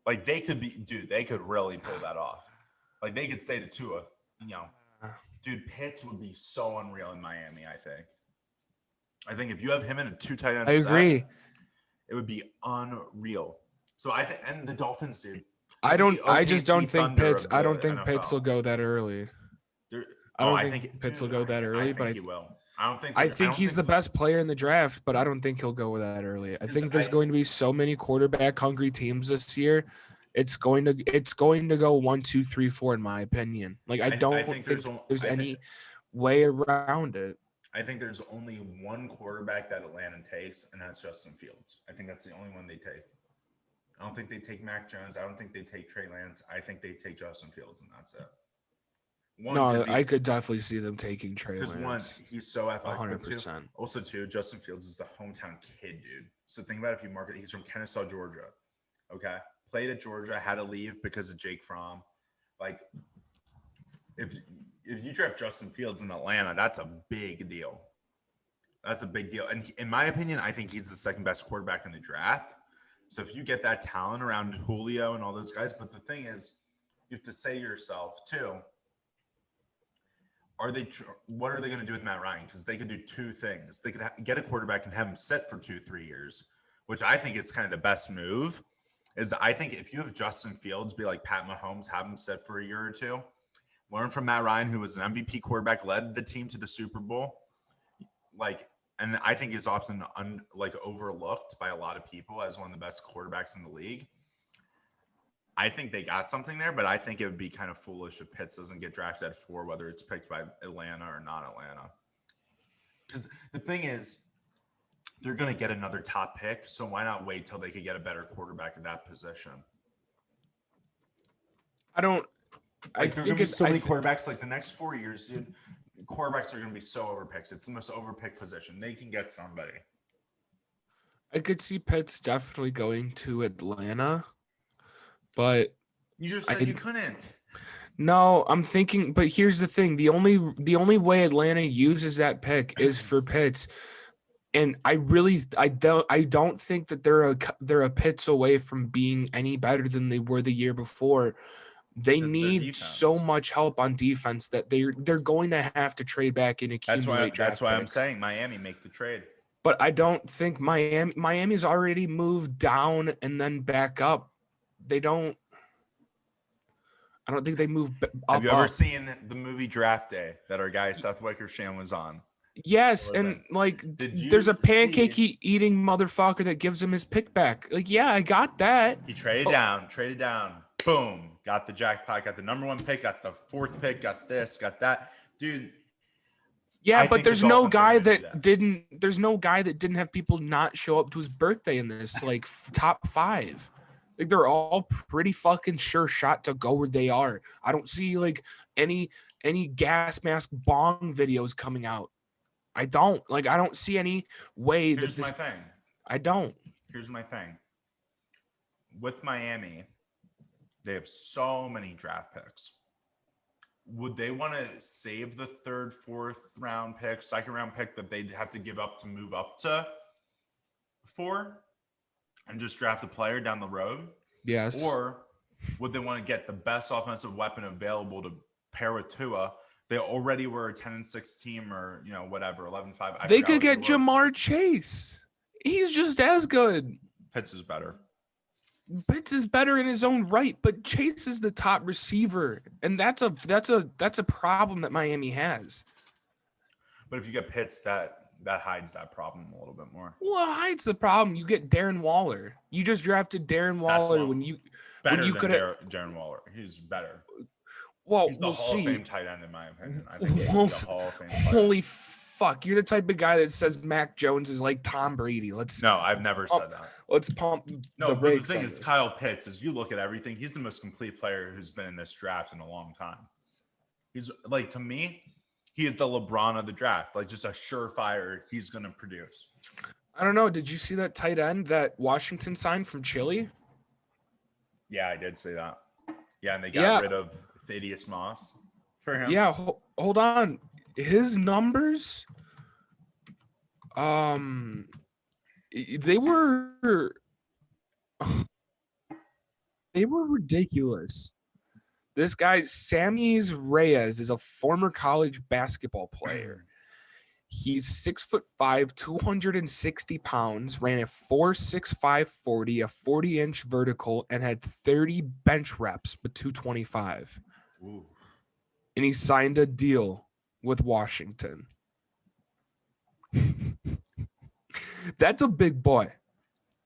Like, they could really pull that off. Like, they could say to Tua, dude, Pitts would be so unreal in Miami, I think. I think if you have him in a 2 tight end set, agree. It would be unreal. So I think, and the Dolphins, dude. I just don't think Pitts. I don't think Pitts will go that early. I think Pitts will go that early, but he will. I think he's the best player in the draft, but I don't think he'll go that early. I think there's going to be so many quarterback hungry teams this year. It's going to go 1, 2, 3, 4 in my opinion. Like I don't think there's any way around it. I think there's only one quarterback that Atlanta takes, and that's Justin Fields. I think that's the only one they take. I don't think they take Mac Jones. I don't think they take Trey Lance. I think they take Justin Fields, and that's it. I could definitely see them taking Trey Lance. Because 1, he's so athletic. 100%. Also, 2, Justin Fields is the hometown kid, dude. So think about if you market, he's from Kennesaw, Georgia. Okay, played at Georgia, had to leave because of Jake Fromm. Like, if you draft Justin Fields in Atlanta, that's a big deal. That's a big deal. And in my opinion, I think he's the second best quarterback in the draft. So if you get that talent around Julio and all those guys, but the thing is, you have to say to yourself too, what are they going to do with Matt Ryan? Because they could do 2 things. They could get a quarterback and have him sit for 2-3 years, which I think is kind of the best move. Is I think if you have Justin Fields be like Pat Mahomes, have him sit for a year or 2, learn from Matt Ryan, who was an MVP quarterback, led the team to the Super Bowl, and I think is often overlooked by a lot of people as one of the best quarterbacks in the league. I think they got something there, but I think it would be kind of foolish if Pitts doesn't get drafted at 4, whether it's picked by Atlanta or not Atlanta. Because the thing is, they're going to get another top pick, so why not wait till they could get a better quarterback in that position? I there are going to be so many quarterbacks. Like the next 4 years, dude, quarterbacks are going to be so overpicked. It's the most overpicked position. They can get somebody. I could see Pitts definitely going to Atlanta, but you just said you couldn't. No, I'm thinking, but here's the thing: the only way Atlanta uses that pick is for Pitts, and I don't think that they're a Pitts away from being any better than they were the year before. They need so much help on defense that they're going to have to trade back and accumulate. That's why I'm saying Miami make the trade. But I don't think Miami's already moved down and then back up. I don't think they move up. Have you ever seen the movie Draft Day that our guy Seth Wickersham was on? Yes, and there's a pancake eating motherfucker that gives him his pick back. Like, yeah, I got that. He traded down. Boom, got the jackpot, got the number 1 pick, got the 4th pick, got this, got that, dude. Yeah, but there's no guy that didn't have people not show up to his birthday in this like top 5. Like they're all pretty fucking sure shot to go where they are. I don't see like any gas mask bong videos coming out. I don't see any way. Here's my thing. I don't. Here's my thing. With Miami, they have so many draft picks. Would they want to save the 3rd, 4th round pick, 2nd round pick that they'd have to give up to move up to 4 and just draft a player down the road? Yes. Or would they want to get the best offensive weapon available to pair with Tua? They already were a 10-6 team or, whatever, 11-5. They could get Jamar Chase. He's just as good. Pitts is better. Pitts is better in his own right, but Chase is the top receiver, and that's a problem that Miami has. But if you get Pitts, that hides that problem a little bit more. Well, it hides the problem. You get Darren Waller. You just drafted Darren Waller when you could have Darren Waller. He's better. Well, he's the Hall of Fame tight end in my opinion. I think he's the Hall of Fame player. Holy fuck! You're the type of guy that says Mac Jones is like Tom Brady. No, I've never said that. Let's pump. No, but the thing is, Kyle Pitts, as you look at everything, he's the most complete player who's been in this draft in a long time. He's like, to me, he is the LeBron of the draft. Like, just a surefire, he's going to produce. I don't know. Did you see that tight end that Washington signed from Chile? Yeah, I did see that. Yeah, and they got rid of Thaddeus Moss for him. Yeah, hold on. His numbers, they were ridiculous. This guy, Sammy's Reyes, is a former college basketball player. He's 6'5", 260 pounds, ran a 4.65 40, a 40-inch vertical, and had 30 bench reps with 225. Ooh. And he signed a deal with Washington. That's a big boy.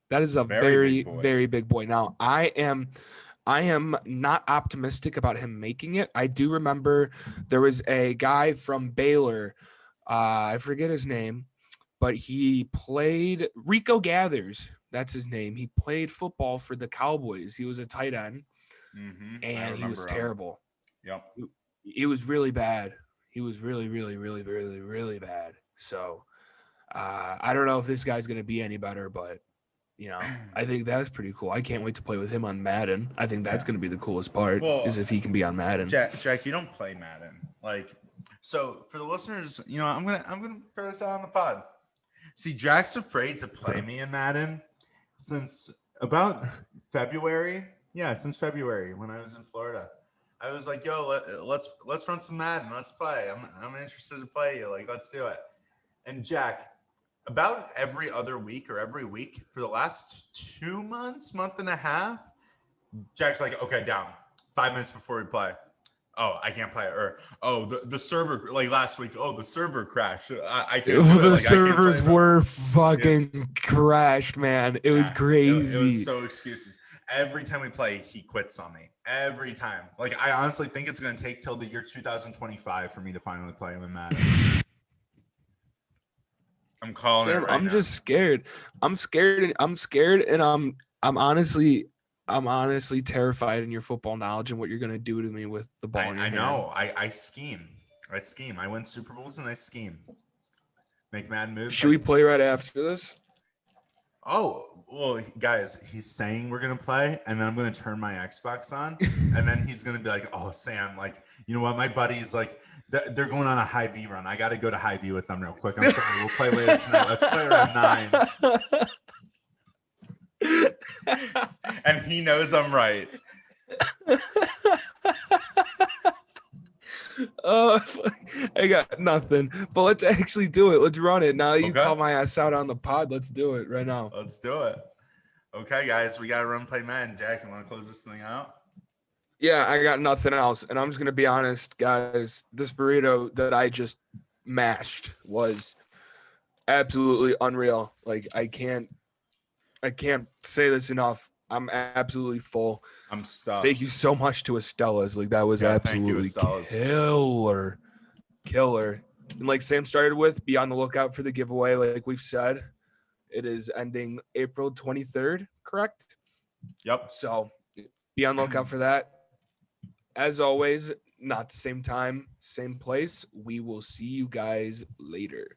That is a very, very big boy. Now, I am not optimistic about him making it. I do remember there was a guy from Baylor. I forget his name, but he played Rico Gathers. That's his name. He played football for the Cowboys. He was a tight end, and he was terrible. Yep. It was really bad. He was really, really, really, really, really bad. So I don't know if this guy's going to be any better, but, I think that's pretty cool. I can't wait to play with him on Madden. I think that's going to be the coolest part is if he can be on Madden. Jack, you don't play Madden. So for the listeners, I'm gonna throw this out on the pod. See, Jack's afraid to play me in Madden since about February. Yeah, since February when I was in Florida. I was like, yo, let's run some Madden. Let's play. I'm interested to play you. Like, let's do it. And Jack, about every other week or every week for the last 2 months, month and a half, Jack's like, okay, down 5 minutes before we play. Oh, I can't play it. Or, the server, like last week, the server crashed. I can't do it. The servers were fucking crashed, man. It was crazy. It was so excuses. every time we play, he quits on me. Every time. Like, I honestly think it's going to take till the year 2025 for me to finally play him in Madden. I'm calling Sam, it right I'm now. just scared. I'm scared, and I'm honestly terrified in your football knowledge and what you're gonna do to me with the ball in your I hand. know. I scheme. I scheme. I win Super Bowls and I scheme. Make mad moves. Should we play right after this? Oh, well, guys, he's saying we're going to play, and then I'm going to turn my Xbox on, and then he's going to be like, oh, Sam, like, you know what? My buddy's like, they're going on a high V run. I got to go to high V with them real quick. I'm sorry. We'll play later tonight. Let's play around 9. And he knows I'm right. Oh, I got nothing. But let's actually do it. Let's run it. Now that you Okay. call my ass out on the pod, let's do it right now. Let's do it. Okay, guys, we got to run play Madden. Jack, you want to close this thing out? Yeah, I got nothing else. And I'm just going to be honest, guys. This burrito that I just mashed was absolutely unreal. Like, I can't say this enough. I'm absolutely full. I'm stuffed. Thank you so much to Estela's. Like, that was absolutely killer. And like Sam started with, be on the lookout for the giveaway. Like we've said, it is ending April 23rd, correct? Yep. So be on the lookout for that. As always, not the same time, same place. We will see you guys later.